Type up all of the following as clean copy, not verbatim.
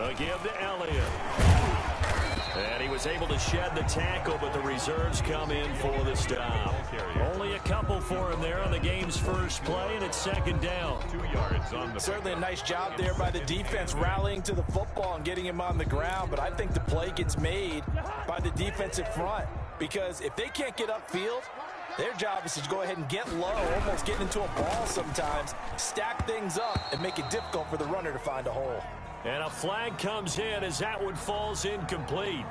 A give to Elliott. And he was able to shed the tackle, but the reserves come in for the stop. Only a couple for him there on the game's first play, and it's second down. 2 yards on the Certainly a nice job there by the defense rallying to the football and getting him on the ground, but I think the play gets made by the defensive front because if they can't get upfield, their job is to go ahead and get low, almost getting into a ball sometimes, stack things up, and make it difficult for the runner to find a hole. And a flag comes in as that one falls incomplete.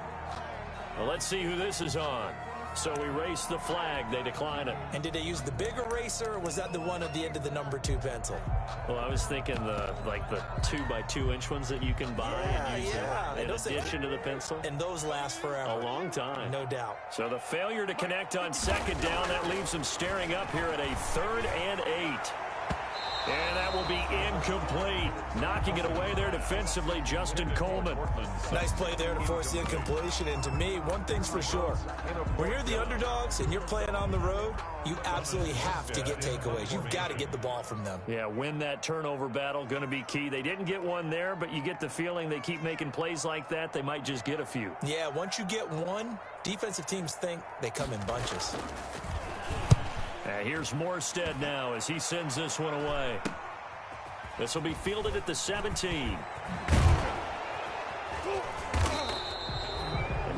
Well, let's see who this is on. So we race the flag. They decline it. And did they use the big eraser, or was that the one at the end of the number 2 pencil? Well, I was thinking the 2x2-inch ones that you can buy and use and ditch into the pencil. And those last forever. A long time. No doubt. So the failure to connect on second down, that leaves them staring up here at a 3rd and 8. And that will be incomplete. Knocking it away there defensively, Justin Coleman. Nice play there to force the incompletion. And to me, one thing's for sure. When you're the underdogs and you're playing on the road, you absolutely have to get takeaways. You've got to get the ball from them. Yeah, win that turnover battle, going to be key. They didn't get one there, but you get the feeling they keep making plays like that, they might just get a few. Yeah, once you get one, defensive teams think they come in bunches. Here's Morstead now as he sends this one away. This will be fielded at the 17.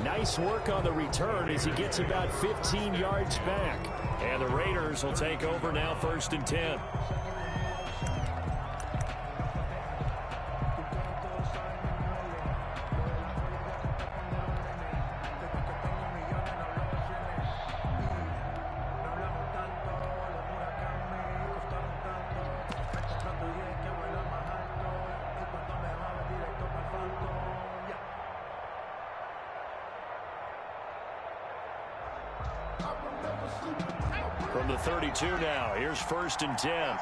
Nice work on the return as he gets about 15 yards back. And the Raiders will take over now, 1st and 10. From the 32 now, here's 1st and 10.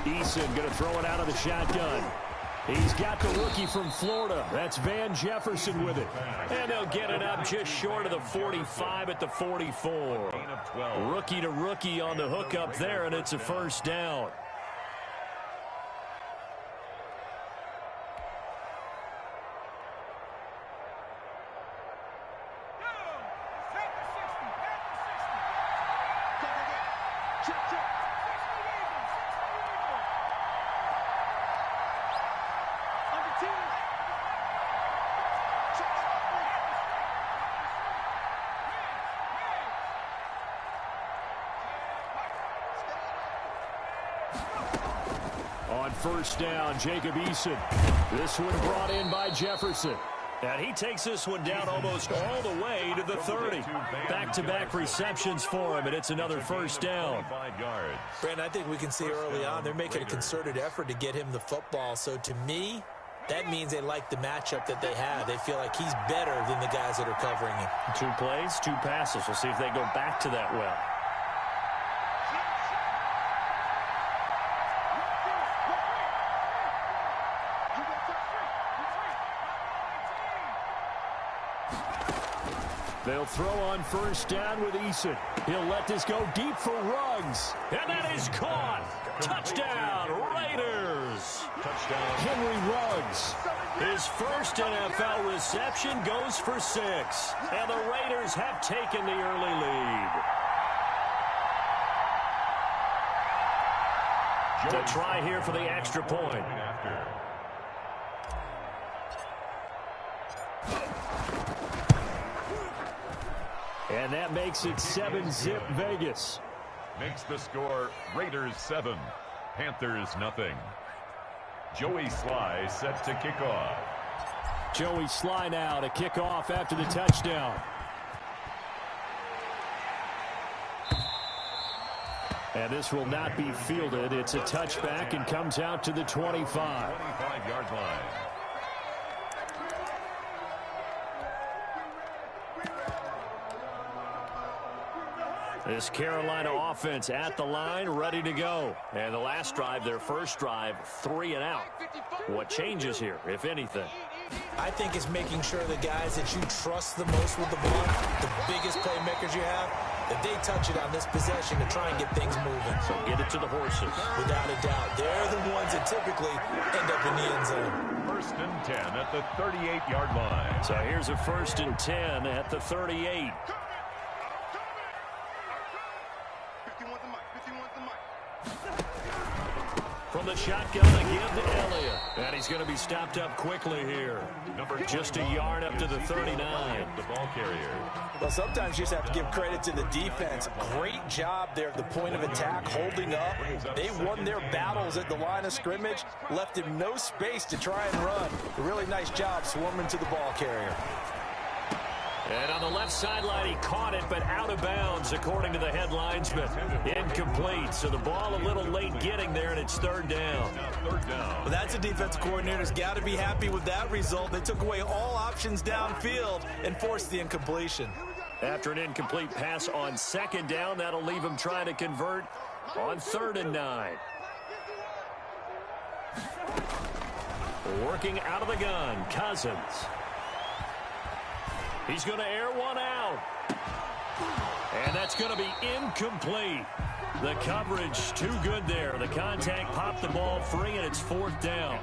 Eason going to throw it out of the shotgun. He's got the rookie from Florida. That's Van Jefferson with it. And they'll get it up just short of the 45 at the 44. Rookie to rookie on the hookup there, and it's a 1st down. On 1st down, Jacob Eason. This one brought in by Jefferson. And he takes this one down almost all the way to the 30. Back-to-back receptions for him, and it's another 1st down. Brandon, I think we can see early on they're making a concerted effort to get him the football. So to me, that means they like the matchup that they have. They feel like he's better than the guys that are covering him. 2 plays, 2 passes. We'll see if they go back to that well. They'll throw on 1st down with Eason. He'll let this go deep for Ruggs. And that is caught. Touchdown, Raiders. Touchdown, Henry Ruggs. His first NFL reception goes for 6. And the Raiders have taken the early lead. To try here for the extra point. And that makes it 7-zip Vegas. Makes the score Raiders 7, Panthers nothing. Joey Sly set to kick off. Joey Sly now to kick off after the touchdown. And this will not be fielded. It's a touchback and comes out to the 25. 25-yard line. This Carolina offense at the line, ready to go. And the last drive, their first drive, 3 and out. What changes here, if anything? I think it's making sure the guys that you trust the most with the ball, the biggest playmakers you have, that they touch it on this possession to try and get things moving. So get it to the horses. Without a doubt. They're the ones that typically end up in the end zone. 1st and 10 at the 38-yard line. So here's a 1st and 10 at the 38. From the shotgun again to Elliott. And he's going to be stopped up quickly here. Just a yard up to the 39. The ball carrier. Well, sometimes you just have to give credit to the defense. Great job there at the point of attack, holding up. They won their battles at the line of scrimmage, left him no space to try and run. A really nice job swarming to the ball carrier. And on the left sideline, he caught it, but out of bounds, according to the headlinesman. Incomplete, so the ball a little late getting there, and it's 3rd down. Well, that's a defense coordinator's got to be happy with that result. They took away all options downfield and forced the incompletion. After an incomplete pass on 2nd down, that'll leave him trying to convert on 3rd and 9. Working out of the gun, Cousins. He's going to air one out. And that's going to be incomplete. The coverage too good there. The contact popped the ball free, and it's 4th down.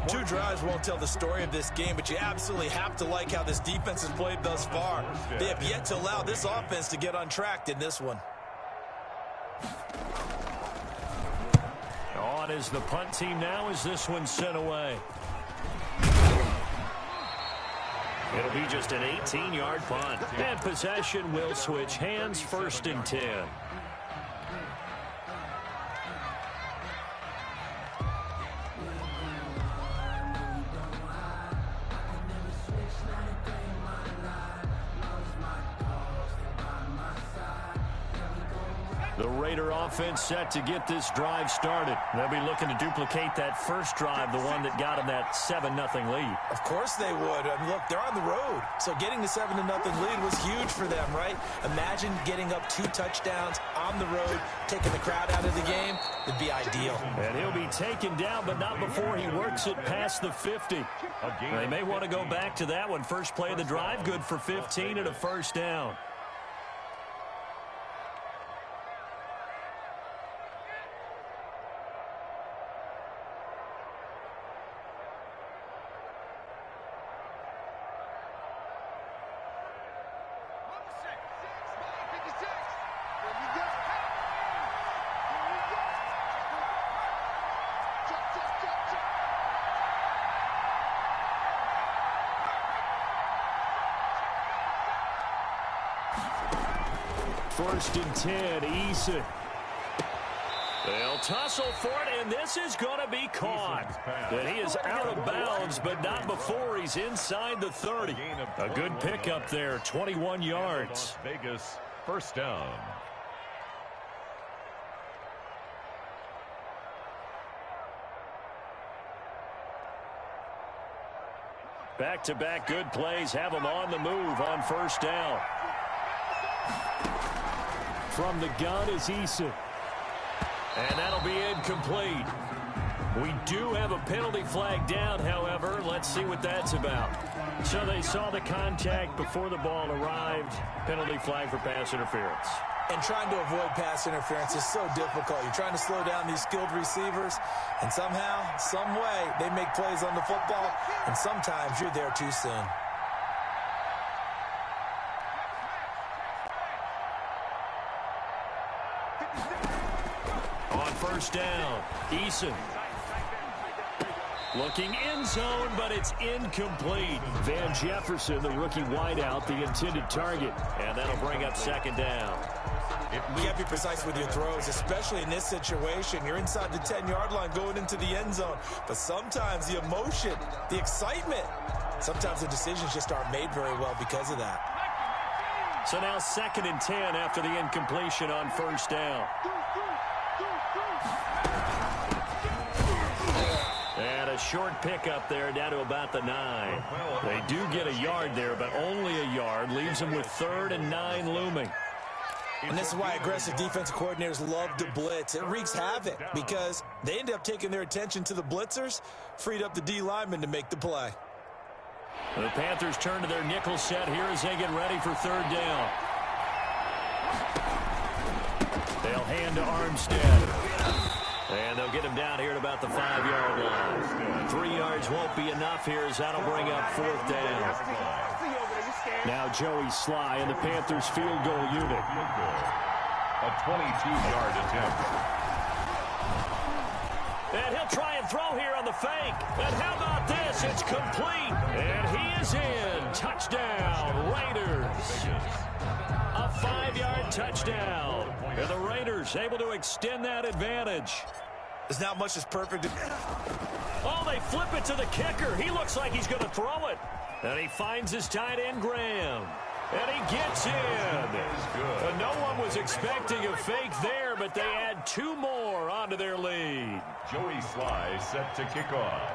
Two drives won't tell the story of this game, but you absolutely have to like how this defense has played thus far. They have yet to allow this offense to get untracked in this one. On is the punt team now as this one's sent away. It'll be just an 18-yard punt. And possession will switch hands, 1st and 10. The Raider offense set to get this drive started. They'll be looking to duplicate that first drive, the one that got them that 7-0 lead. Of course they would. I mean, look, they're on the road. So getting the 7-0 lead was huge for them, right? Imagine getting up 2 touchdowns on the road, taking the crowd out of the game. It'd be ideal. And he'll be taken down, but not before he works it past the 50. They may want to go back to that one. First play of the drive, good for 15 and a 1st down. First and 10, Eason. They'll tussle for it, and this is going to be caught. And he is out of bounds, but not before he's inside the 30. A good pickup there, 21 yards. Las Vegas, 1st down. Back-to-back good plays have him on the move on 1st down. From the gun is Eason. And that'll be incomplete. We do have a penalty flag down, however. Let's see what that's about. So they saw the contact before the ball arrived. Penalty flag for pass interference. And trying to avoid pass interference is so difficult. You're trying to slow down these skilled receivers, and somehow, some way, they make plays on the football, and sometimes you're there too soon. On 1st down, Eason. Looking end zone, but it's incomplete. Van Jefferson, the rookie wideout, the intended target. And that'll bring up 2nd down. You got to be precise with your throws, especially in this situation. You're inside the 10-yard line going into the end zone. But sometimes the emotion, the excitement, sometimes the decisions just aren't made very well because of that. So now 2nd and 10 after the incompletion on 1st down. And a short pickup there down to about the 9. They do get a yard there, but only a yard. Leaves them with 3rd and 9 looming. And this is why aggressive defensive coordinators love to blitz. It wreaks havoc because they end up taking their attention to the blitzers, freed up the D lineman to make the play. The Panthers turn to their nickel set here as they get ready for third down. They'll hand to Armstead. And they'll get him down here at about the 5-yard line. 3 yards won't be enough here as that'll bring up fourth down. Now Joey Sly in the Panthers field goal unit. A 22-yard attempt. And he'll try and throw here on the fake. And how about this? It's complete. And he is in. Touchdown, Raiders. A 5-yard touchdown. And the Raiders able to extend that advantage. There's not much that's perfect. Oh, they flip it to the kicker. He looks like he's going to throw it. And he finds his tight end, Graham. And he gets in. But no one was expecting a fake there, but they add 2 more onto their lead. Joey Sly set to kick off.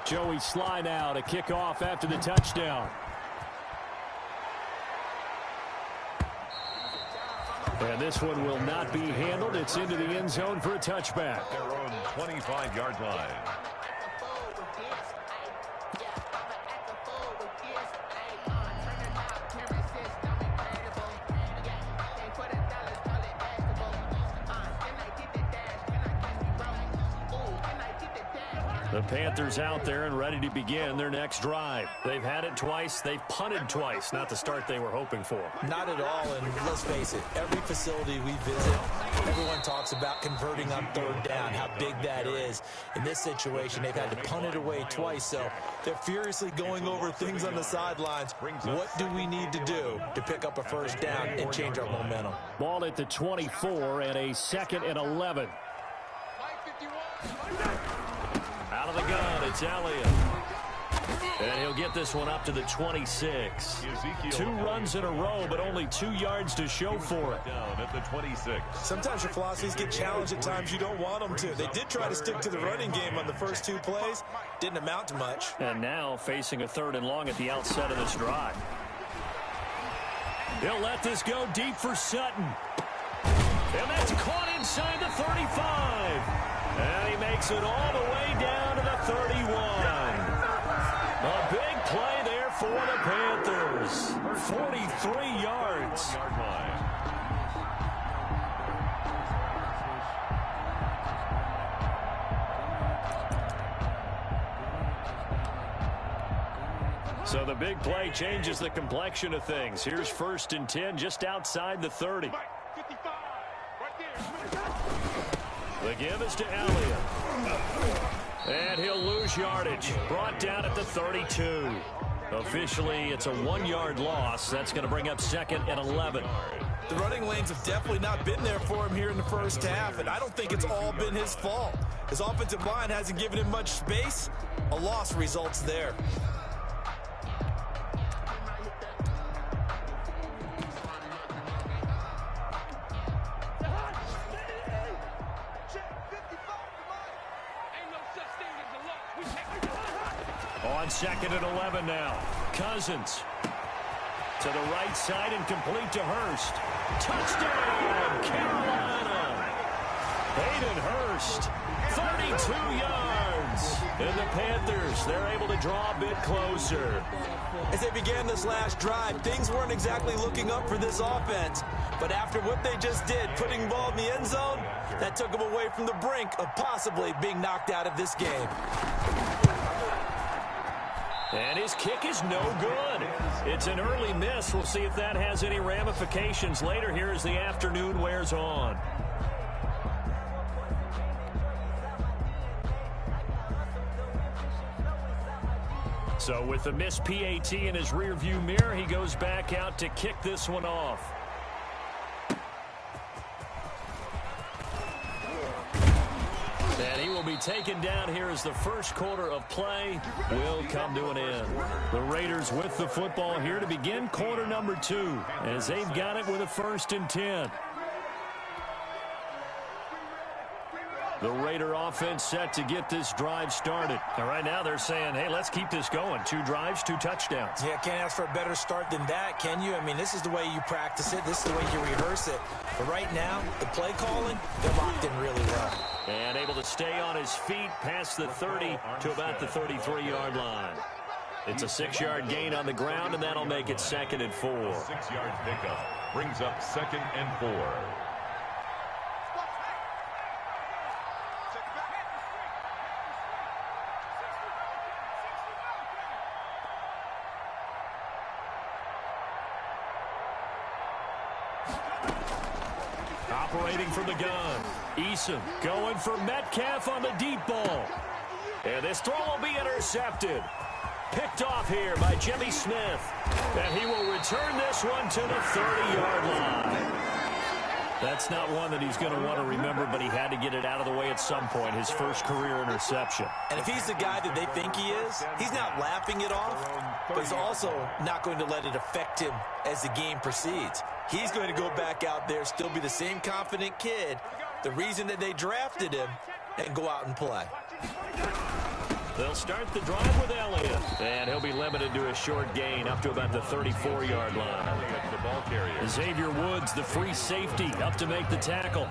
Joey Sly now to kick off after the touchdown. And this one will not be handled. It's into the end zone for a touchback. Their own 25-yard line. The Panthers out there and ready to begin their next drive. They've had it twice. They've punted twice. Not the start they were hoping for. Not at all, and let's face it, every facility we visit, everyone talks about converting on third down, how big that is. In this situation, they've had to punt it away twice, so they're furiously going over things on the sidelines. What do we need to do to pick up a first down and change our momentum? Ball at the 24 and a 2nd and 11. Out of the gun, it's Elliott. And he'll get this one up to the 26. 2 runs in a row, but only 2 yards to show for it. Down at the 26. Sometimes your philosophies get challenged at times you don't want them to. They did try to stick to the running game on the first 2 plays. Didn't amount to much. And now facing a 3rd and long at the outset of this drive. He'll let this go deep for Sutton. And that's caught inside the 35. And he makes it all the way down to the 31. A big play there for the Panthers. 43 yards. So the big play changes the complexion of things. Here's 1st and 10 just outside the 30. The give is to Elliott. And he'll lose yardage. Brought down at the 32. Officially, it's a 1-yard loss. That's going to bring up 2nd and 11. The running lanes have definitely not been there for him here in the first half, and I don't think it's all been his fault. His offensive line hasn't given him much space. A loss results there. On 2nd and 11 now. Cousins to the right side and complete to Hurst. Touchdown, Carolina. Hayden Hurst, 32 yards. And the Panthers, they're able to draw a bit closer. As they began this last drive, things weren't exactly looking up for this offense. But after what they just did, putting the ball in the end zone, that took them away from the brink of possibly being knocked out of this game. And his kick is no good. It's an early miss. We'll see if that has any ramifications later here as the afternoon wears on. So with the missed PAT in his rearview mirror, he goes back out to kick this one off. And he will be taken down here as the first quarter of play will come to an end. The Raiders with the football here to begin quarter number 2 as they've got it with a 1st and 10. The Raider offense set to get this drive started. And right now they're saying, hey, let's keep this going. 2 drives, 2 touchdowns. Yeah, can't ask for a better start than that, can you? I mean, this is the way you practice it. This is the way you rehearse it. But right now, the play calling, they're locked in really well. And able to stay on his feet past the 30 to about the 33-yard line. It's a 6-yard gain on the ground, and that'll make it 2nd and 4. 6-yard pickup brings up 2nd and 4. Operating from the gun. Eason going for Metcalf on the deep ball. And this throw will be intercepted. Picked off here by Jimmy Smith. And he will return this one to the 30-yard line. That's not one that he's going to want to remember, but he had to get it out of the way at some point, his first career interception. And if he's the guy that they think he is, he's not laughing it off, but he's also not going to let it affect him as the game proceeds. He's going to go back out there, still be the same confident kid, the reason that they drafted him, and go out and play. They'll start the drive with Elliott, and he'll be limited to a short gain up to about the 34-yard line. The ball carrier. Xavier Woods, the free safety, up to make the tackle.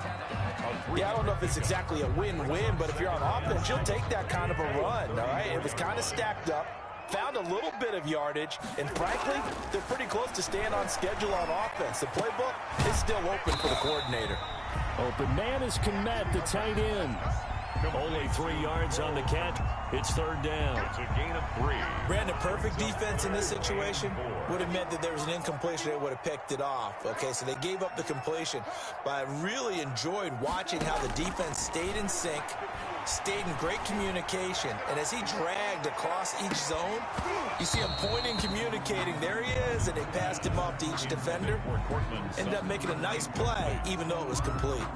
Yeah, I don't know if it's exactly a win-win, but if you're on offense, you'll take that kind of a run, all right? It was kind of stacked up, found a little bit of yardage, and frankly, they're pretty close to staying on schedule on offense. The playbook is still open for the coordinator. Open man is Kmet, the tight end. Only 3 yards on the catch. It's 3rd down. It's a gain of 3. Brandon, perfect defense in this situation would have meant that there was an incompletion. They would have picked it off. Okay, so they gave up the completion. But I really enjoyed watching how the defense stayed in sync, stayed in great communication. And as he dragged across each zone, you see him pointing, communicating. There he is, and they passed him off to each defender. Ended up making a nice play, even though it was complete.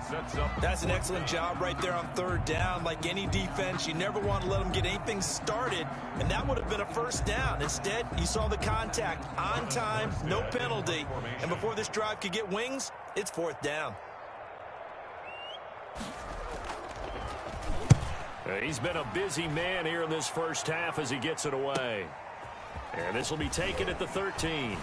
That's an excellent job right there on 3rd down. Like any defense, you never want to let them get anything started, and that would have been a 1st down. Instead, you saw the contact on time, no penalty, and before this drive could get wings, it's 4th down. He's been a busy man here in this first half as he gets it away. And this will be taken at the 13.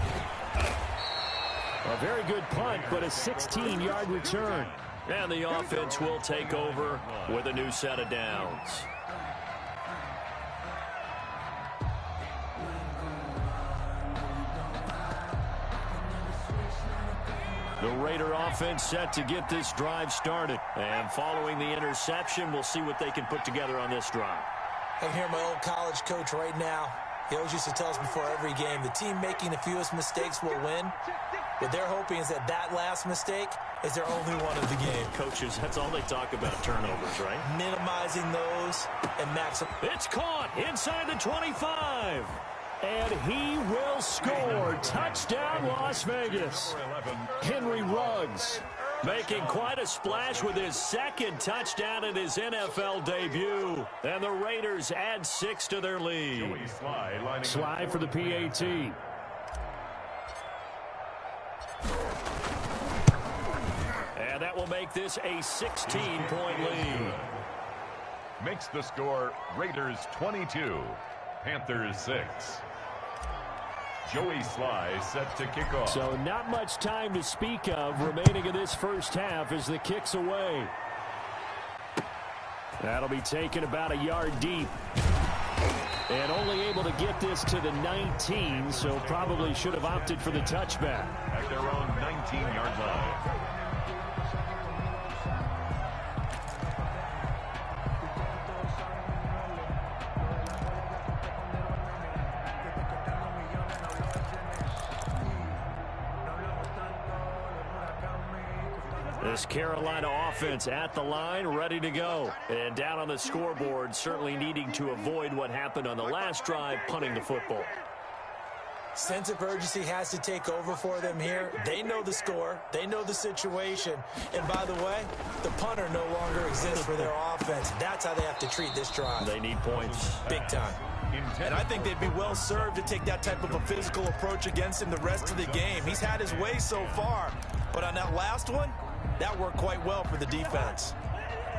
A very good punt, but a 16-yard return. And the offense will take over with a new set of downs. The Raider offense set to get this drive started. And following the interception, we'll see what they can put together on this drive. I'm here, my old college coach right now. He always used to tell us before every game, the team making the fewest mistakes will win. What they're hoping is that that last mistake is their only one of the game. Coaches, that's all they talk about, turnovers, right? Minimizing those and maximizing. It's caught inside the 25. And he will score. Touchdown, Las Vegas. Henry Ruggs making quite a splash with his 2nd touchdown in his NFL debut. And the Raiders add 6 to their lead. Sly for the PAT. And that will make this a 16-point lead. Makes the score Raiders 22, Panthers 6. Joey Sly set to kick off. So not much time to speak of remaining in this first half as the kick's away. That'll be taken about a yard deep. And only able to get this to the 19, so probably should have opted for the touchback. At their own 19-yard line. This Carolina offense at the line, ready to go. And down on the scoreboard, certainly needing to avoid what happened on the last drive, punting the football. Sense of urgency has to take over for them here. They know the score. They know the situation. And by the way, the punter no longer exists for their offense. That's how they have to treat this drive. They need points. Big time. And I think they'd be well served to take that type of a physical approach against him the rest of the game. He's had his way so far. But on that last one, that worked quite well for the defense.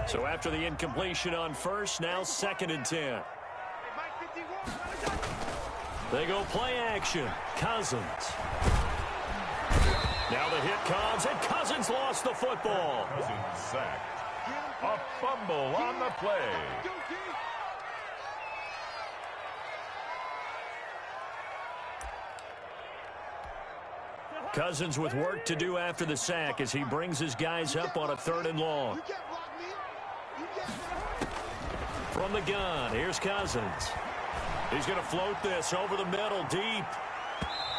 So after the incompletion on 1st, now 2nd and 10. They go play action. Cousins. Now the hit comes, and Cousins lost the football. Cousins sacked. A fumble on the play. Cousins with work to do after the sack as he brings his guys up on a 3rd and long. From the gun, here's Cousins. He's going to float this over the middle deep.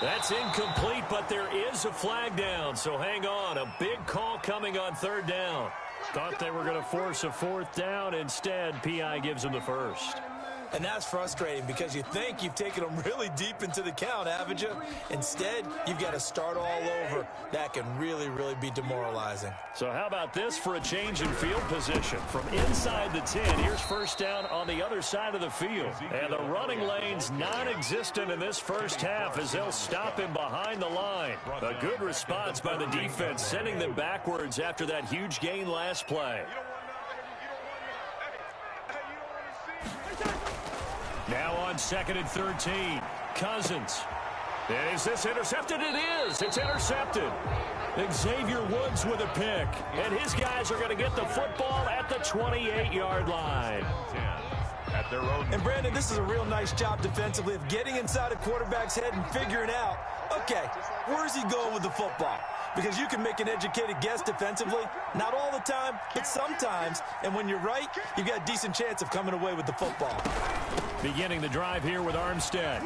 That's incomplete, but there is a flag down, so hang on. A big call coming on 3rd down. Thought they were going to force a 4th down. Instead, P.I. gives them the first. And that's frustrating because you think you've taken them really deep into the count, haven't you? Instead, you've got to start all over. That can really, really be demoralizing. So how about this for a change in field position? From inside the 10, here's 1st down on the other side of the field. And the running lane's non-existent in this first half as they'll stop him behind the line. A good response by the defense, sending them backwards after that huge gain last play. Now on 2nd and 13, Cousins. Is this intercepted? It is. It's intercepted. Xavier Woods with a pick. And his guys are going to get the football at the 28-yard line. At their own. And, Brandon, this is a real nice job defensively of getting inside a quarterback's head and figuring out, okay, where's he going with the football? Because you can make an educated guess defensively, not all the time, but sometimes. And when you're right, you've got a decent chance of coming away with the football. Beginning the drive here with Armstead.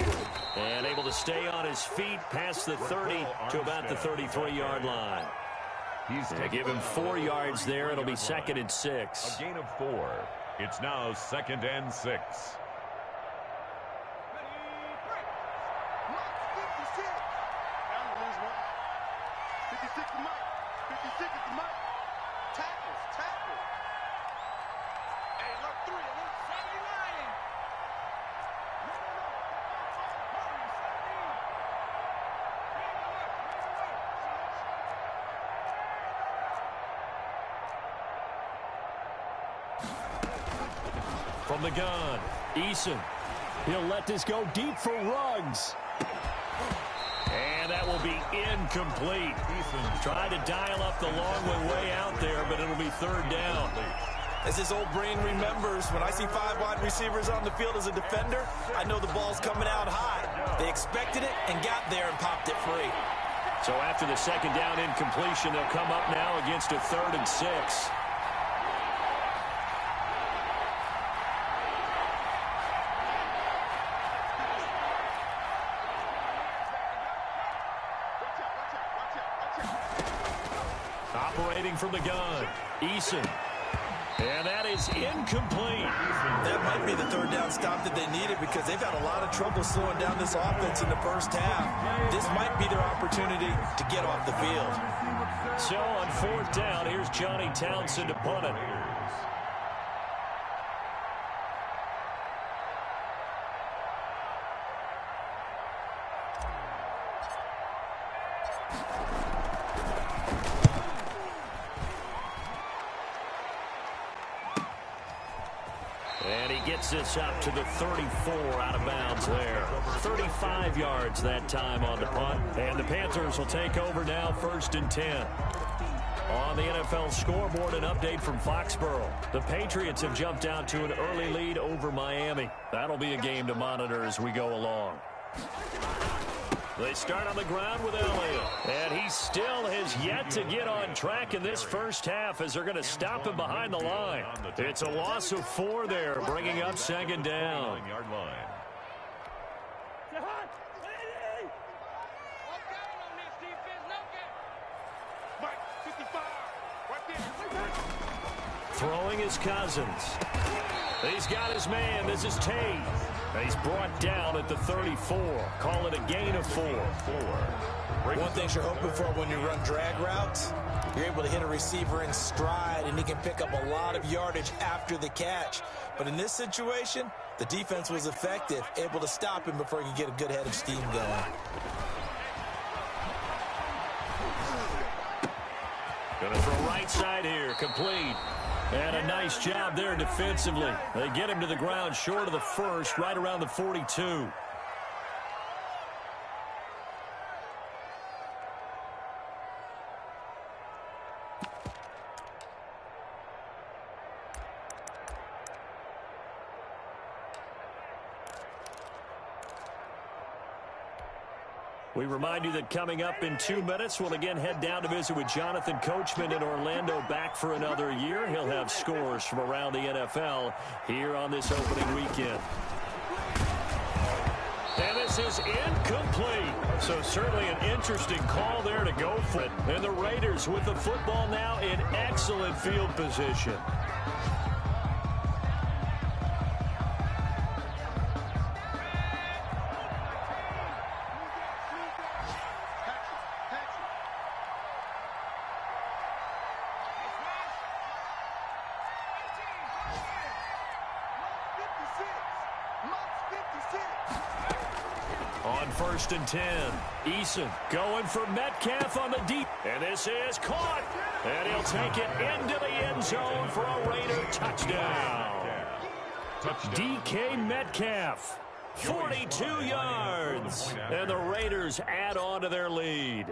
And able to stay on his feet past the 30 to about the 33-yard line. They give him 4 yards there. It'll be 2nd and 6. A gain of 4. It's now 2nd and 6. From the gun, Eason. He'll let this go deep for Ruggs. And that will be incomplete. Tried to dial up the long way out there, but it'll be 3rd down. As his old brain remembers, when I see 5 wide receivers on the field as a defender, I know the ball's coming out high. They expected it and got there and popped it free. So after the 2nd down incompletion, they'll come up now against a 3rd and 6. Operating from the gun, Eason. And that is incomplete. That might be the 3rd down stop that they needed because they've had a lot of trouble slowing down this offense in the first half. This might be their opportunity to get off the field. So on 4th down, here's Johnny Townsend to punt it. And he gets this up to the 34 out of bounds there. 35 yards that time on the punt. And the Panthers will take over now 1st and 10. On the NFL scoreboard, an update from Foxborough. The Patriots have jumped out to an early lead over Miami. That'll be a game to monitor as we go along. They start on the ground with Elliott. And he still has yet to get on track in this first half as they're going to stop him behind the line. It's a loss of 4 there, bringing up 2nd down. Throwing is Cousins. He's got his man. This is Tate. He's brought down at the 34. Call it a gain of 4. One thing you're hoping for when you run drag routes, you're able to hit a receiver in stride, and he can pick up a lot of yardage after the catch. But in this situation, the defense was effective, able to stop him before he could get a good head of steam going. Going to throw right side here, complete. And a nice job there defensively. They get him to the ground short of the first, right around the 42. We remind you that coming up in 2 minutes, we'll again head down to visit with Jonathan Coachman in Orlando, back for another year. He'll have scores from around the NFL here on this opening weekend. And this is incomplete. So certainly an interesting call there to go for it. And the Raiders with the football now in excellent field position. On 1st and 10, Eason going for Metcalf on the deep. And this is caught. And he'll take it into the end zone for a Raider touchdown. DK Metcalf, 42 yards. And the Raiders add on to their lead.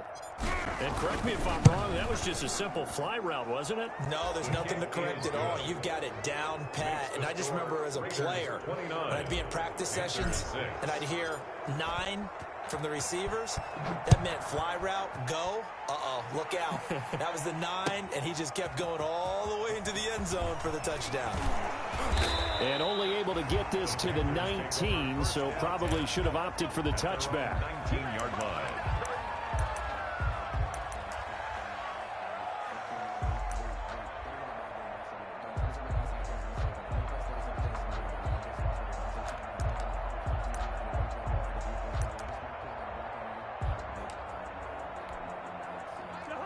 And correct me if I'm wrong, that was just a simple fly route, wasn't it? No, there's nothing to correct at all. You've got it down pat. And I just remember as a player, when I'd be in practice sessions and I'd hear 9 from the receivers, that meant fly route, go. Uh-oh, look out. That was the 9, and he just kept going all the way into the end zone for the touchdown. And only able to get this to the 19, so probably should have opted for the touchback. 19-yard line.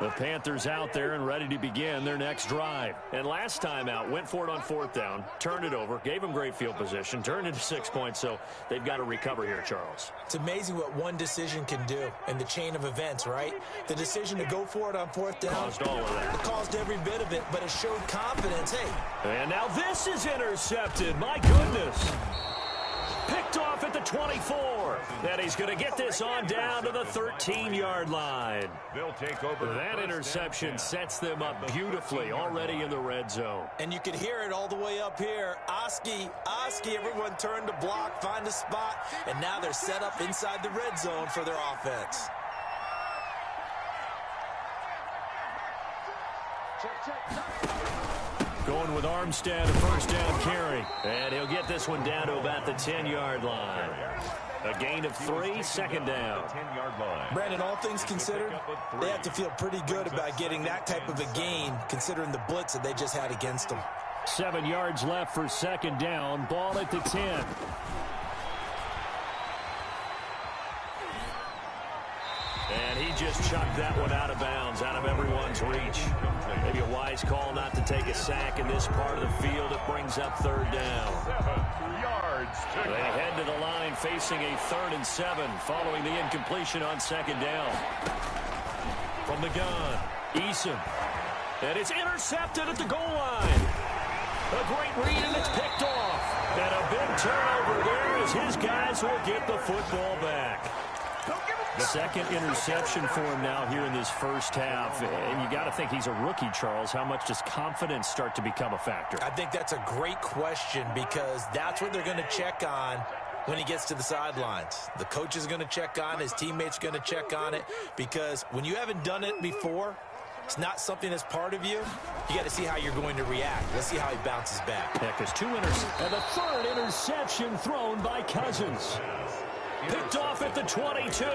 The Panthers out there and ready to begin their next drive. And last time out, went for it on 4th down, turned it over, gave them great field position, turned it to 6 points, so they've got to recover here, Charles. It's amazing what one decision can do in the chain of events, right? The decision to go for it on 4th down caused all of that. It caused every bit of it, but it showed confidence. Hey. And now this is intercepted. My goodness. Picked off at the 24. And he's going to get this on down to the 13-yard line. They'll take over. That interception sets them up beautifully already in the red zone. And you can hear it all the way up here. Oski, everyone turned to block, find a spot, and now they're set up inside the red zone for their offense. Going with Armstead, a 1st down carry. And he'll get this one down to about the 10-yard line. A gain of 3, 2nd down. 10-yard line. Brandon, all things considered, they have to feel pretty good about getting that type of a gain, considering the blitz that they just had against them. 7 yards left for 2nd down. Ball at the 10. And he just chucked that one out of bounds, out of everyone's reach. Maybe a wise call not to take a sack in this part of the field. It brings up 3rd down. 7 yards. They head to the line facing a 3rd and 7 following the incompletion on 2nd down. From the gun, Eason. And it's intercepted at the goal line. A great read, and it's picked off. And a big turnover there as his guys will get the football back. The 2nd interception for him now here in this first half. And you got to think he's a rookie, Charles. How much does confidence start to become a factor? I think that's a great question because that's what they're going to check on when he gets to the sidelines. The coach is going to check on, his teammates are going to check on it, because when you haven't done it before, it's not something that's part of you. You got to see how you're going to react. Let's see how he bounces back. Heck, there's 2 interceptions. And the 3rd interception thrown by Cousins. Picked off at the 22.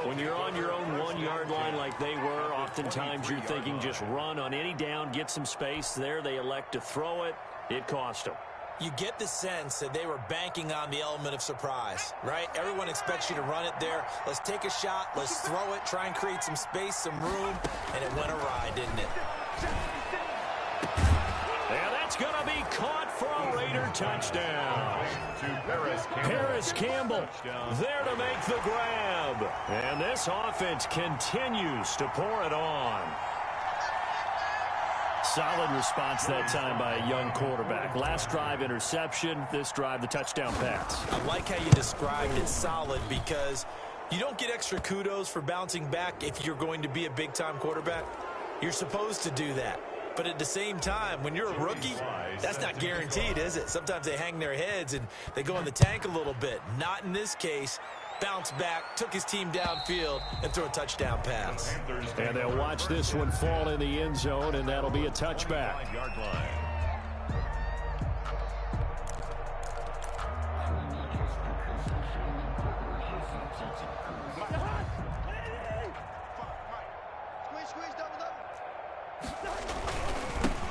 When you're on your own 1-yard line like they were, oftentimes you're thinking just run on any down, get some space. There they elect to throw it. It cost them. You get the sense that they were banking on the element of surprise, right? Everyone expects you to run it there. Let's take a shot. Let's throw it. Try and create some space, some room. And it went awry, didn't it? And that's going to be caught for a Raider touchdown. Paris Campbell there to make the grab. And this offense continues to pour it on. Solid response that time by a young quarterback. Last drive, interception. This drive, the touchdown pass. I like how you described it, solid, because you don't get extra kudos for bouncing back if you're going to be a big-time quarterback. You're supposed to do that. But at the same time, when you're a rookie, that's not guaranteed, is it? Sometimes they hang their heads and they go in the tank a little bit. Not in this case. bounced back, took his team downfield, and threw a touchdown pass. And they'll watch this one fall in the end zone, and that'll be a touchback.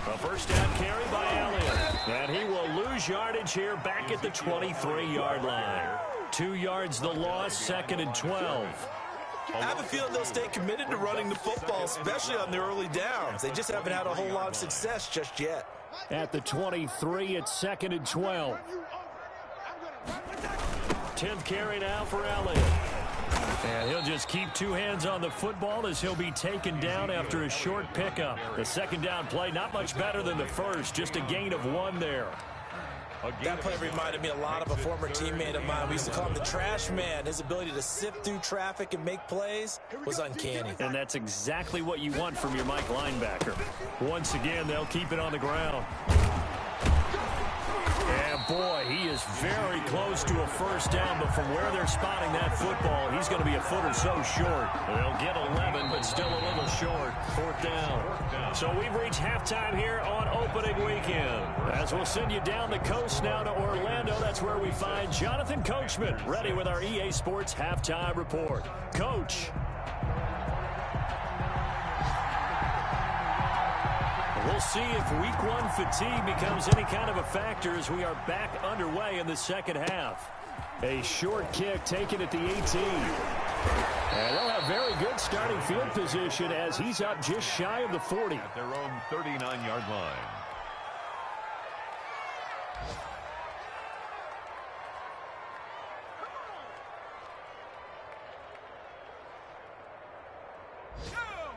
A first down carry by Elliott. And he will lose yardage here back at the 23-yard line. 2 yards the loss, 2nd and 12. I have a feeling they'll stay committed to running the football, especially on the early downs. They just haven't had a whole lot of success just yet. At the 23, it's 2nd and 12. 10th carry now for Elliott. And he'll just keep 2 hands on the football as he'll be taken down after a short pickup. The second down play, not much better than the first, just a gain of 1 there. That play reminded me a lot of a former teammate of mine. We used to call him the trash man. His ability to sift through traffic and make plays was uncanny. And that's exactly what you want from your Mike linebacker. Once again, they'll keep it on the ground. And boy, he is very close to a first down, but from where they're spotting that football, he's going to be a foot or so short. They'll get 11, but still a little short. 4th down. So we've reached halftime here on opening weekend. As we'll send you down the coast now to Orlando, that's where we find Jonathan Coachman, ready with our EA Sports halftime report. Coach. We'll see if week 1 fatigue becomes any kind of a factor as we are back underway in the second half. A short kick taken at the 18. And they'll have very good starting field position as he's up just shy of the 40. At their own 39-yard line.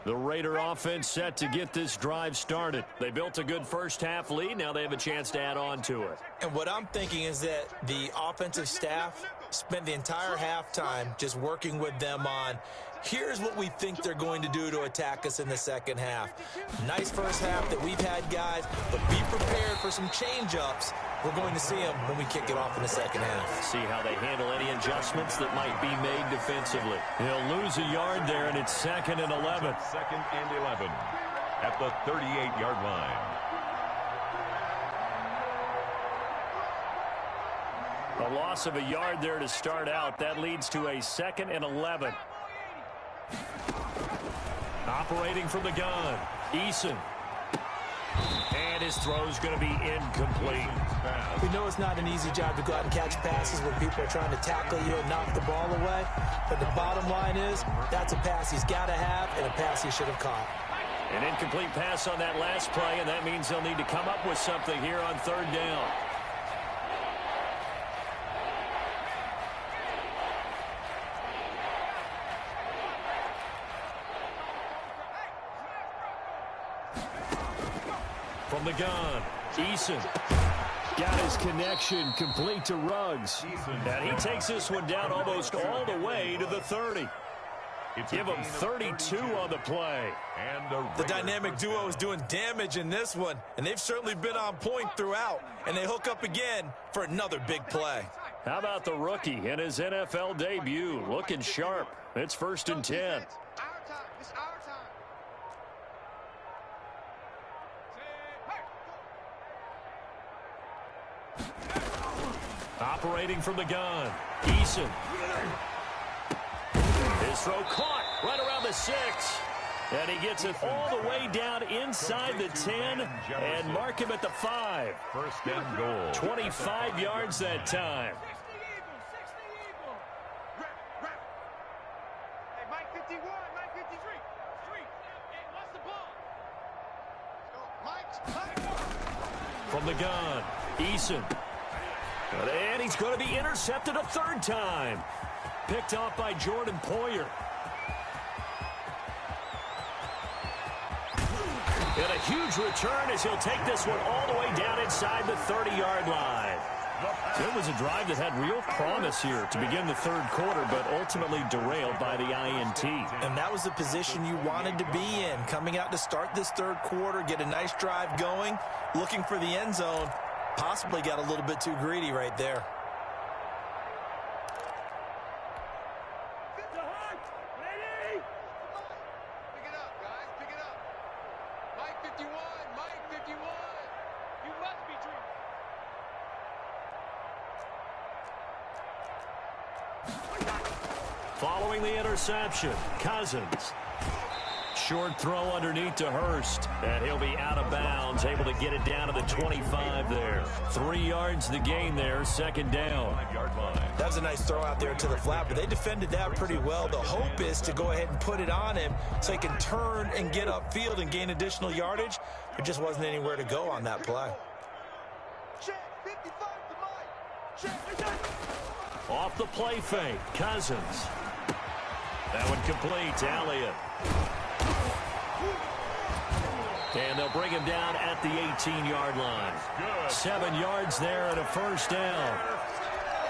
The Raider offense set to get this drive started. They built a good first half lead. Now they have a chance to add on to it. And what I'm thinking is that the offensive staff spent the entire halftime just working with them on, here's what we think they're going to do to attack us in the second half. Nice first half that we've had, guys, but be prepared for some change-ups. We're going to see them when we kick it off in the second half. See how they handle any adjustments that might be made defensively. He'll lose a yard there, and it's 2nd and 11. 2nd and 11 at the 38-yard line. A loss of a yard there to start out. That leads to a 2nd and 11. Operating from the gun, Eason. And his throw's going to be incomplete. We know it's not an easy job to go out and catch passes when people are trying to tackle you and knock the ball away. But the bottom line is, that's a pass he's got to have and a pass he should have caught. An incomplete pass on that last play, and that means they'll need to come up with something here on 3rd down. From the gun, Eason got his connection complete to Ruggs. And he takes this one down almost all the way to the 30. Give him 32 on the play. And the dynamic duo is doing damage in this one, and they've certainly been on point throughout. And they hook up again for another big play. How about the rookie in his NFL debut? Looking sharp. It's 1st and 10. Operating from the gun, Eason. His throw caught right around the 6. And he gets it all the way down inside the 10 and mark him at the 5. 1st and goal. 25 yards that time. From the gun, Eason. And he's going to be intercepted a 3rd time. Picked off by Jordan Poyer. And a huge return as he'll take this one all the way down inside the 30-yard line. It was a drive that had real promise here to begin the 3rd quarter, but ultimately derailed by the INT. And that was the position you wanted to be in, coming out to start this 3rd quarter, get a nice drive going, looking for the end zone. Possibly got a little bit too greedy right there. Following the interception, Cousins. Short throw underneath to Hurst, and he'll be out of bounds, able to get it down to the 25 there. 3 yards the gain there, second down. That was a nice throw out there to the flat, but they defended that pretty well. The hope is to go ahead and put it on him so he can turn and get upfield and gain additional yardage. There just wasn't anywhere to go on that play. Off the play fake, Cousins. That one complete to Elliott. And they'll bring him down at the 18-yard line. 7 yards there and a first down.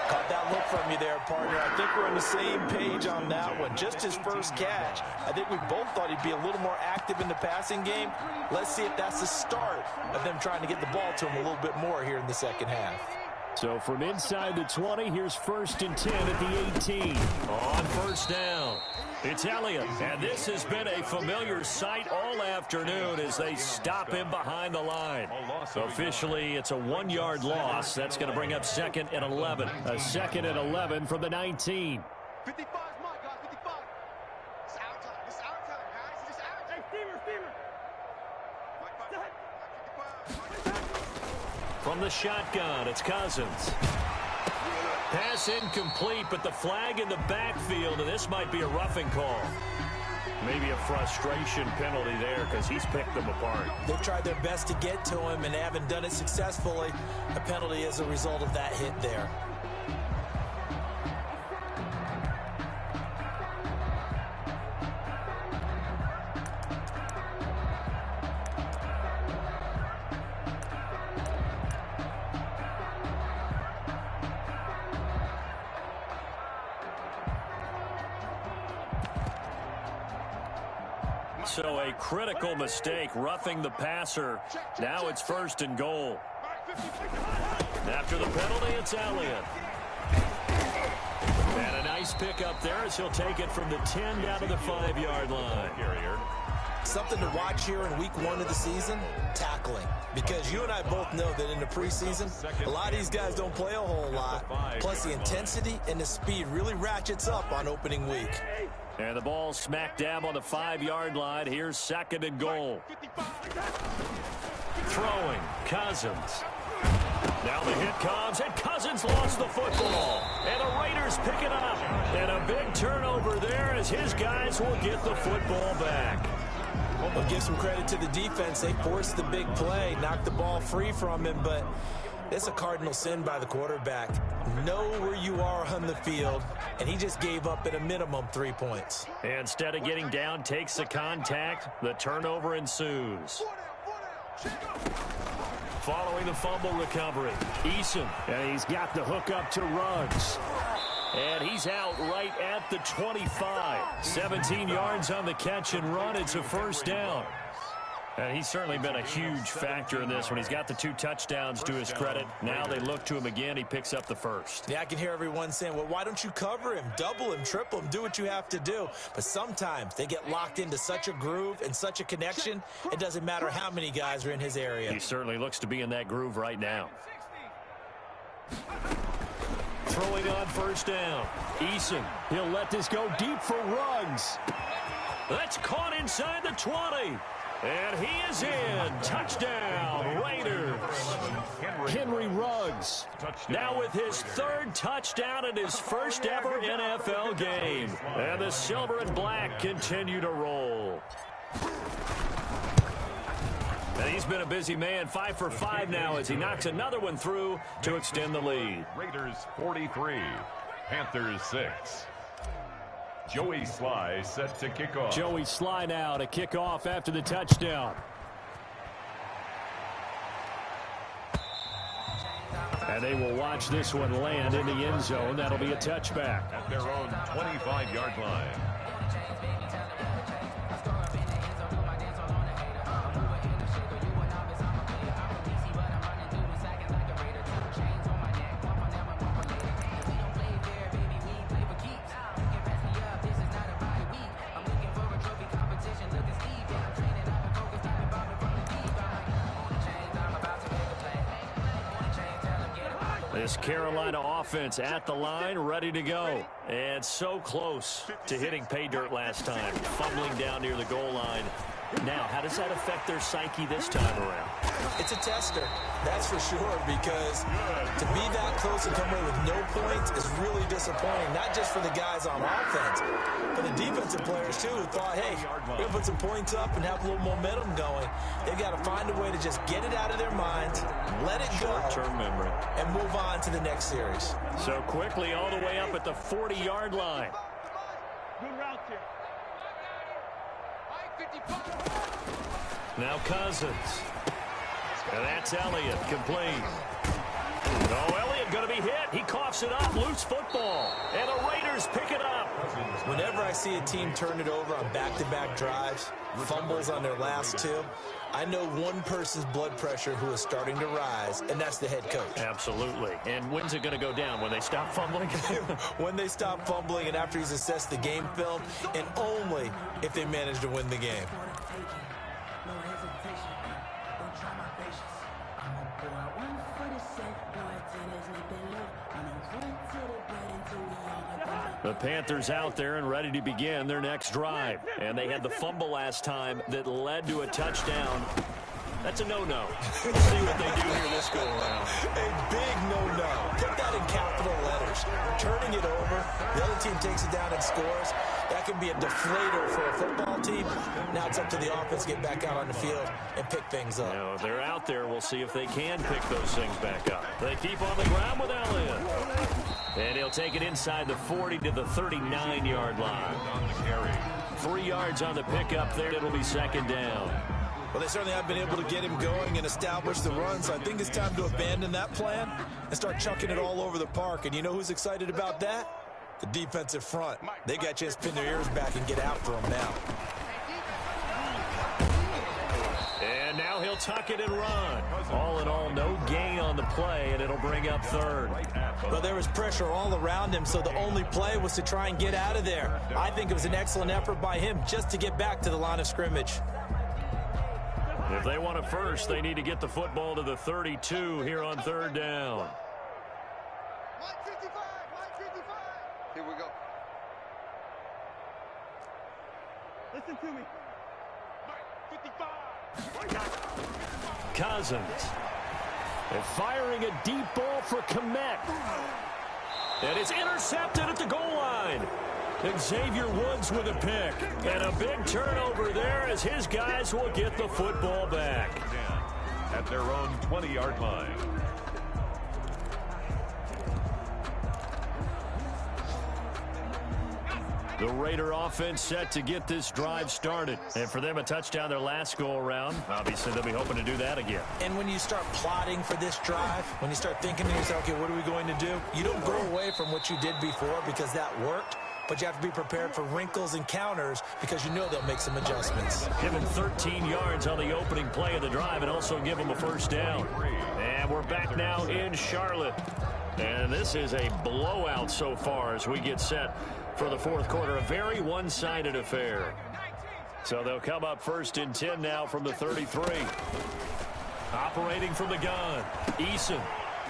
Caught that look from you there, partner. I think we're on the same page on that one. Just his first catch. I think we both thought he'd be a little more active in the passing game. Let's see if that's the start of them trying to get the ball to him a little bit more here in the second half. So from inside the 20, here's 1st and 10 at the 18. On first down, it's Elliott. And this has been a familiar sight all afternoon as they stop him behind the line. Officially, it's a 1-yard loss. That's going to bring up 2nd and 11. A 2nd and 11 from the 19. 55 is mine, guys. 55. It's our time. It's our time, guys. It's our time. Hey, Steamer. From the shotgun, it's Cousins. Pass incomplete, but the flag in the backfield, and this might be a roughing call. Maybe a frustration penalty there because he's picked them apart. They've tried their best to get to him and haven't done it successfully. A penalty as a result of that hit there. So a critical mistake, roughing the passer. Now it's 1st and goal. After the penalty, it's Elliott. And a nice pickup there as he'll take it from the 10 down to the 5-yard line. Something to watch here in week 1 of the season, tackling. Because you and I both know that in the preseason, a lot of these guys don't play a whole lot. Plus the intensity and the speed really ratchets up on opening week. And the ball smack dab on the 5-yard line. Here's 2nd and goal. Throwing, Cousins. Now the hit comes, and Cousins lost the football. And the Raiders pick it up. And a big turnover there as his guys will get the football back. Well, give some credit to the defense. They forced the big play, knocked the ball free from him, but it's a cardinal sin by the quarterback. Know where you are on the field, and he just gave up at a minimum 3 points. Instead of getting down, takes the contact. The turnover ensues. Following the fumble recovery, Eason. And he's got the hook up to Ruggs. And he's out right at the 25. 17 yards on the catch and run. It's a first down. And he's certainly been a huge factor in this when he's got the 2 touchdowns to his credit. Now they look to him again. He picks up the first. Yeah, I can hear everyone saying, well, why don't you cover him, double him, triple him, do what you have to do. But sometimes they get locked into such a groove and such a connection, it doesn't matter how many guys are in his area. He certainly looks to be in that groove right now. Throwing on first down. Eason. He'll let this go deep for Ruggs. That's caught inside the 20. And he is in. Touchdown, Raiders. Henry Ruggs now with his 3rd touchdown in his first ever NFL game. And the silver and black continue to roll. And he's been a busy man, 5 for 5 now as he knocks another one through to extend the lead. Raiders 43, Panthers 6. Joey Sly set to kick off. Joey Sly now to kick off after the touchdown. And they will watch this one land in the end zone. That'll be a touchback. At their own 25-yard line. This Carolina offense at the line, ready to go. And so close to hitting pay dirt last time, fumbling down near the goal line. Now, how does that affect their psyche this time around? It's a tester, that's for sure, because to be that close and come away with no points is really disappointing, not just for the guys on offense, but the defensive players, too, who thought, hey, we're going to put some points up and have a little momentum going. They've got to find a way to just get it out of their minds, let it go, short-term memory, and move on to the next series. So quickly all the way up at the 40-yard line. Good route here. Now Cousins. And that's Elliott, complete. Oh, Elliott going to be hit. He coughs it up, loose football. And the Raiders pick it up. Whenever I see a team turn it over on back-to-back drives, fumbles on their last two, I know one person's blood pressure who is starting to rise, and that's the head coach. Absolutely. And when's it going to go down? When they stop fumbling? When they stop fumbling and after he's assessed the game film, and only if they manage to win the game. The Panthers out there and ready to begin their next drive. And they had the fumble last time that led to a touchdown. That's a no-no. Let's see what they do here this go-around. A big no-no. Put that in capital letters. Turning it over, the other team takes it down and scores. That can be a deflator for a football team. Now it's up to the offense to get back out on the field and pick things up. Now, they're out there. We'll see if they can pick those things back up. They keep on the ground with Elliott. And he'll take it inside the 40 to the 39-yard line. 3 yards on the pickup there. It'll be second down. Well, they certainly have been able to get him going and establish the run, so I think it's time to abandon that plan and start chucking it all over the park. And you know who's excited about that? The defensive front. They got a chance to pin their ears back and get after him now. And now he'll tuck it and run. All in all, no gain on the play, and it'll bring up third. Well, there was pressure all around him, so the only play was to try and get out of there. I think it was an excellent effort by him just to get back to the line of scrimmage. If they want a first, they need to get the football to the 32 here on third down. 155, 155. Here we go. Listen to me. 55. Cousins. And firing a deep ball for Komet. And it's intercepted at the goal line. And Xavier Woods with a pick. And a big turnover there as his guys will get the football back. At their own 20-yard line. The Raider offense set to get this drive started. And for them, a touchdown their last go-around. Obviously, they'll be hoping to do that again. And when you start plotting for this drive, when you start thinking to yourself, okay, what are we going to do? You don't go away from what you did before because that worked. But you have to be prepared for wrinkles and counters because you know they'll make some adjustments. Give them 13 yards on the opening play of the drive and also give them a first down. And we're back now in Charlotte. And this is a blowout so far as we get set for the fourth quarter. A very one-sided affair. So they'll come up first and 10 now from the 33. Operating from the gun. Eason.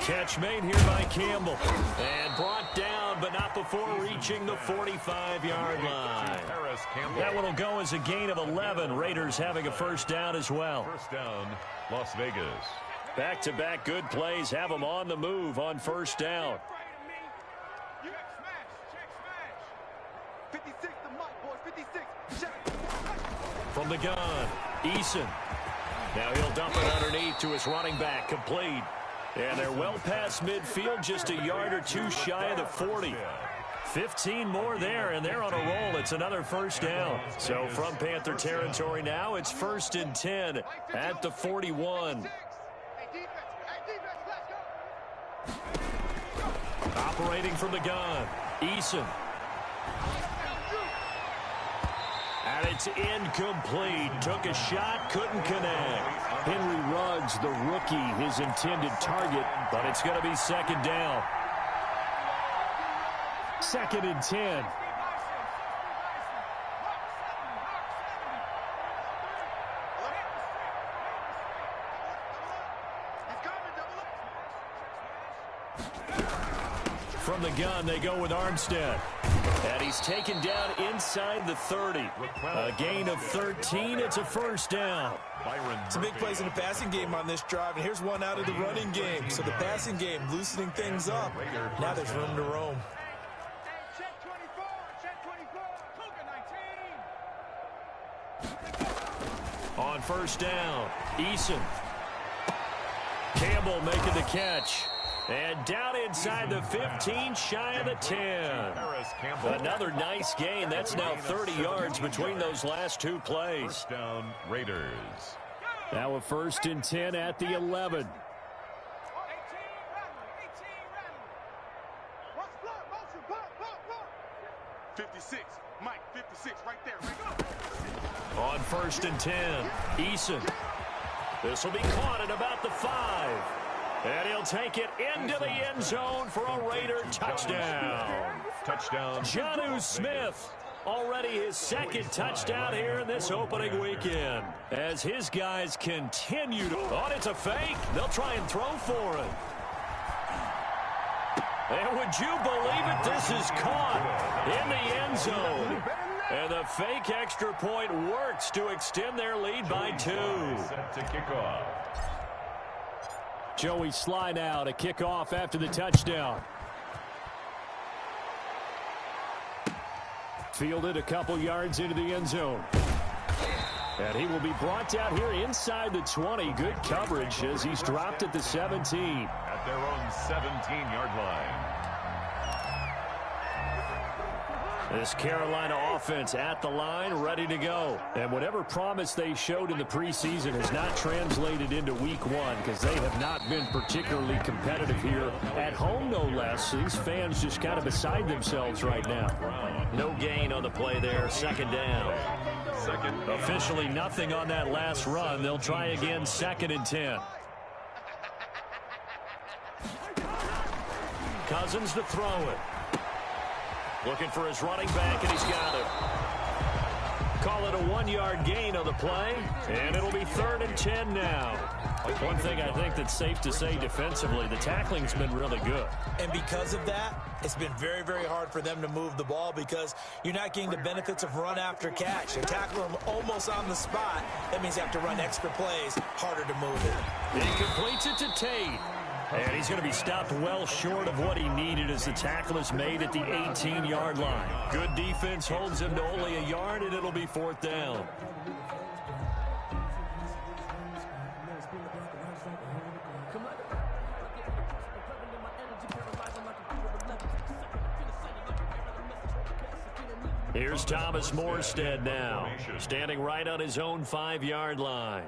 Catch made here by Campbell. And brought down, but not before reaching the 45-yard line. That one will go as a gain of 11. Raiders having a first down as well. First down, Las Vegas. Back-to-back good plays have them on the move on first down. 56 to Mike, boys. 56. From the gun, Eason. Now he'll dump it underneath to his running back, complete. And they're well past midfield, just a yard or two shy of the 40. 15 more there, and they're on a roll. It's another first down. So from Panther territory now, it's first and 10 at the 41. Operating from the gun, Eason. And it's incomplete. Took a shot, couldn't connect. Henry Ruggs, the rookie, his intended target, but it's going to be second down. Second and 10. From the gun, they go with Armstead. And he's taken down inside the 30. A gain of 13. It's a first down. Some big plays in the passing game on this drive, and here's one out of the running game. So the passing game loosening things up. Now there's room to roam. Check 24, check 24, Cougar 19. On first down, Eason. Campbell making the catch. And down inside the 15, shy of the 10. Another nice gain. That's now 30 yards between those last two plays. First down, Raiders. Now a first and 10 at the 11. 56, Mike, 56, right there, right. On first and 10, Eason. This will be caught at about the 5. And he'll take it into the end zone for a Raider touchdown. Touchdown. Jonnu Smith, already his second touchdown here in this opening weekend. As his guys continue to... Oh, it's a fake. They'll try and throw for it. And would you believe it? This is caught in the end zone. And the fake extra point works to extend their lead by 2. Set to kick off. Joey Sly now to kick off after the touchdown. Fielded a couple yards into the end zone. And he will be brought down here inside the 20. Good coverage as he's dropped at the 17. At their own 17-yard line. This Carolina offense at the line, ready to go. And whatever promise they showed in the preseason has not translated into week 1 because they have not been particularly competitive here at home, no less. These fans just kind of beside themselves right now. No gain on the play there, second down. Officially nothing on that last run. They'll try again, second and 10. Cousins to throw it. Looking for his running back, and he's got it. Call it a 1-yard gain on the play, and it'll be third and 10 now. One thing I think that's safe to say defensively, the tackling's been really good. And because of that, it's been very, very hard for them to move the ball because you're not getting the benefits of run after catch. They tackle them almost on the spot. That means you have to run extra plays, harder to move it. He completes it to Tate. And he's going to be stopped well short of what he needed as the tackle is made at the 18-yard line. Good defense holds him to only a yard, and it'll be fourth down. Here's Thomas Morstead now, standing right on his own 5-yard line.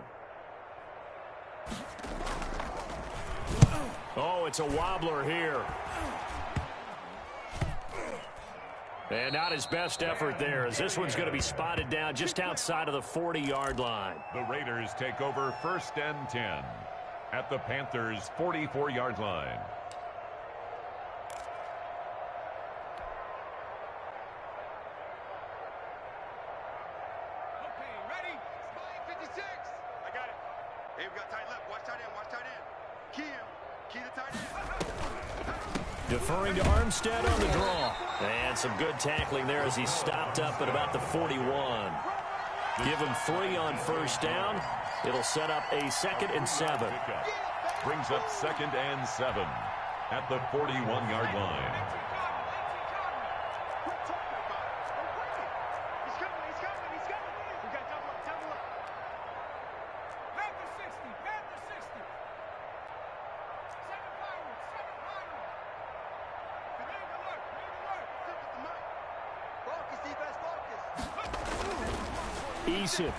Oh, it's a wobbler here. And not his best effort there, as this one's going to be spotted down just outside of the 40-yard line. The Raiders take over first and 10 at the Panthers' 44-yard line. Okay, ready? Spy 56. I got it. Hey, we got tight left. Watch tight end. Watch tight end. Key him. Key the tight end. Deferring to Armstead on the draw. And some good tackling there as he stopped up at about the 41. Give him 3 on first down. It'll set up a second and 7. Brings up second and 7 at the 41-yard line. He's coming. He's coming. He's coming. We got double up. Double up. Panther 60. Panther 60. 7 fireworks. 7 fireworks. Big alert. Big alert. Flip it to Mike. Focus, defense. Focus. Eason.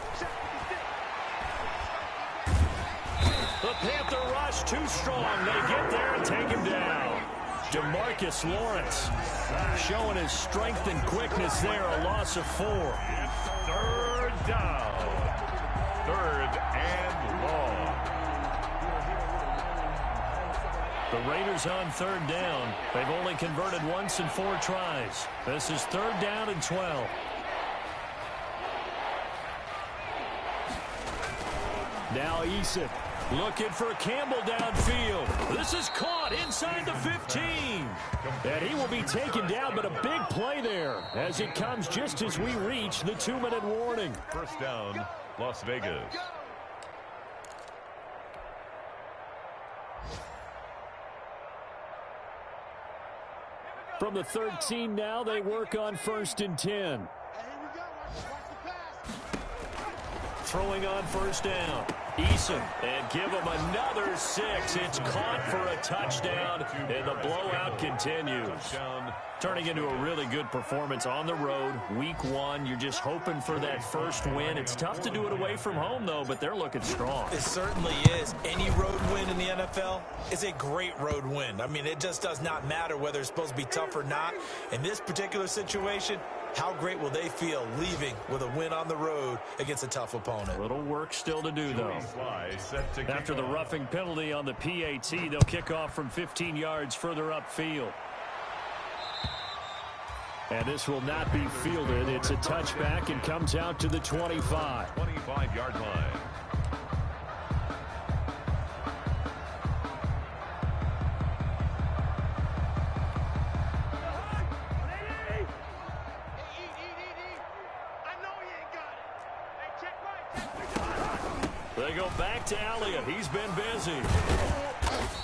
The Panther rush too strong. They get there and take him down. DeMarcus Lawrence showing his strength and quickness there. A loss of 4. Third down. Third and long. The Raiders on third down. They've only converted once in 4 tries. This is third down and 12. Now Eason. Looking for Campbell downfield. This is caught inside the 15. And he will be taken down, but a big play there as it comes just as we reach the 2-minute warning. First down, Las Vegas. From the 13 now, they work on 1st and 10. Throwing on first down. Eason, and give him another 6. It's caught for a touchdown, and the blowout continues. Turning into a really good performance on the road. Week 1, you're just hoping for that first win. It's tough to do it away from home, though, but they're looking strong. It certainly is. Any road win in the NFL is a great road win. I mean, it just does not matter whether it's supposed to be tough or not. In this particular situation, how great will they feel leaving with a win on the road against a tough opponent? Little work still to do, though. After the roughing penalty on the PAT, they'll kick off from 15 yards further upfield. And this will not be fielded. It's a touchback and comes out to the 25. 25-yard line. They go back to Elliott. He's been busy.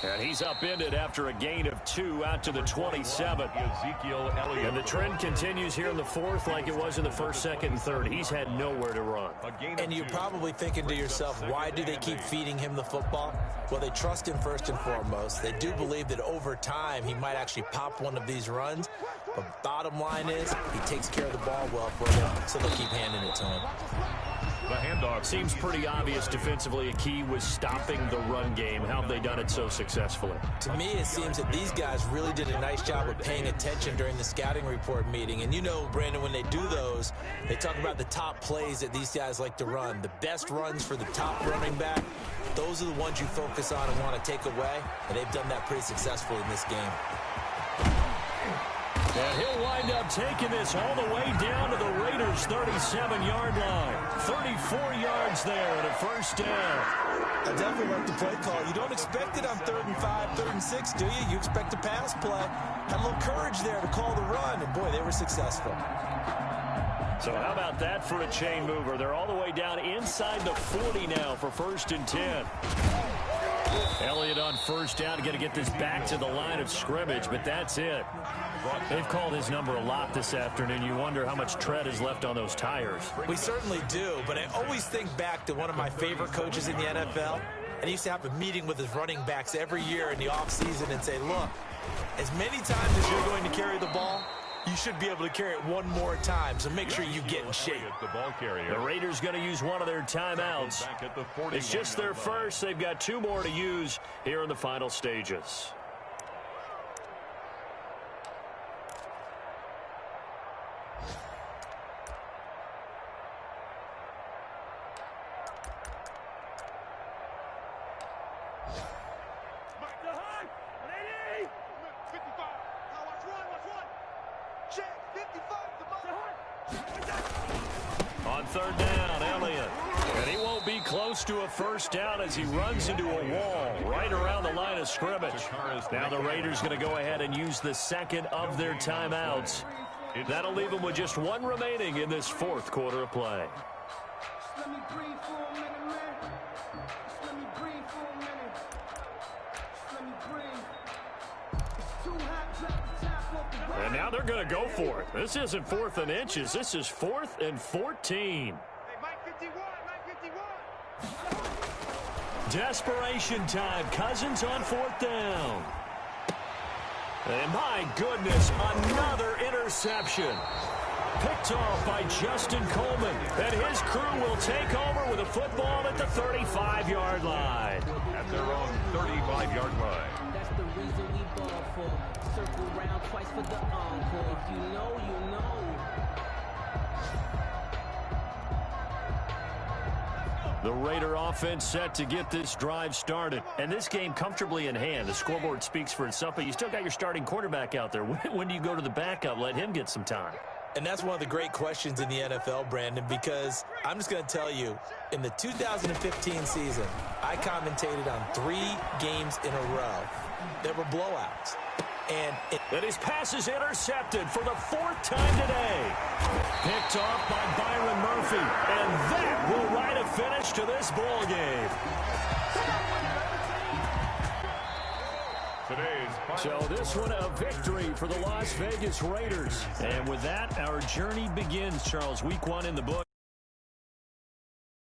And he's upended after a gain of 2 out to the 27. Ezekiel Elliott. And the trend continues here in the 4th like it was in the 1st, 2nd, and 3rd. He's had nowhere to run. And you're probably thinking to yourself, why do they keep feeding him the football? Well, they trust him first and foremost. They do believe that over time he might actually pop one of these runs. But bottom line is he takes care of the ball well for them, so they'll keep handing it to him. The handoff seems pretty obvious defensively. A key was stopping the run game. How have they done it so successfully? To me, it seems that these guys really did a nice job of paying attention during the scouting report meeting. And you know, Brandon, when they do those, they talk about the top plays that these guys like to run. The best runs for the top running back, those are the ones you focus on and want to take away. And they've done that pretty successfully in this game. And he'll wind up taking this all the way down to the Raiders' 37-yard line. 34 yards there and a first down. I definitely like the play call. You don't expect it on 3rd and 5, 3rd and 6, do you? You expect a pass play. Had a little courage there to call the run, and boy, they were successful. So how about that for a chain mover? They're all the way down inside the 40 now for 1st and 10. Elliott on first down, going to get this back to the line of scrimmage, but that's it. They've called his number a lot this afternoon. You wonder how much tread is left on those tires. We certainly do, but I always think back to one of my favorite coaches in the NFL, and he used to have a meeting with his running backs every year in the offseason and say, look, as many times as you're going to carry the ball, you should be able to carry it one more time, so make sure you get in shape. The Raiders going to use one of their timeouts. It's just their first. They've got 2 more to use here in the final stages. On 3rd down, Elliott. And he won't be close to a first down as he runs into a wall right around the line of scrimmage. Now the Raiders going to go ahead and use the 2nd of their timeouts. That'll leave them with just 1 remaining in this 4th quarter of play. And now they're going to go for it. This isn't 4th and inches. This is 4th and 14. Desperation time. Cousins on 4th down. And my goodness, another interception. Picked off by Justin Coleman. And his crew will take over with a football at the 35-yard line. At their own 35-yard line. That's the reason we ball for. Circle around twice for the encore. If you know, you know. The Raider offense set to get this drive started. And this game comfortably in hand. The scoreboard speaks for itself, but you still got your starting quarterback out there. When do you go to the backup? Let him get some time. And that's one of the great questions in the NFL, Brandon, because I'm just going to tell you, in the 2015 season, I commentated on 3 games in a row that were blowouts. And his pass is intercepted for the 4th time today. Picked off by Byron Murphy. And that will write a finish to this ball game. So this one a victory for the Las Vegas Raiders. And with that, our journey begins, Charles. Week 1 in the book.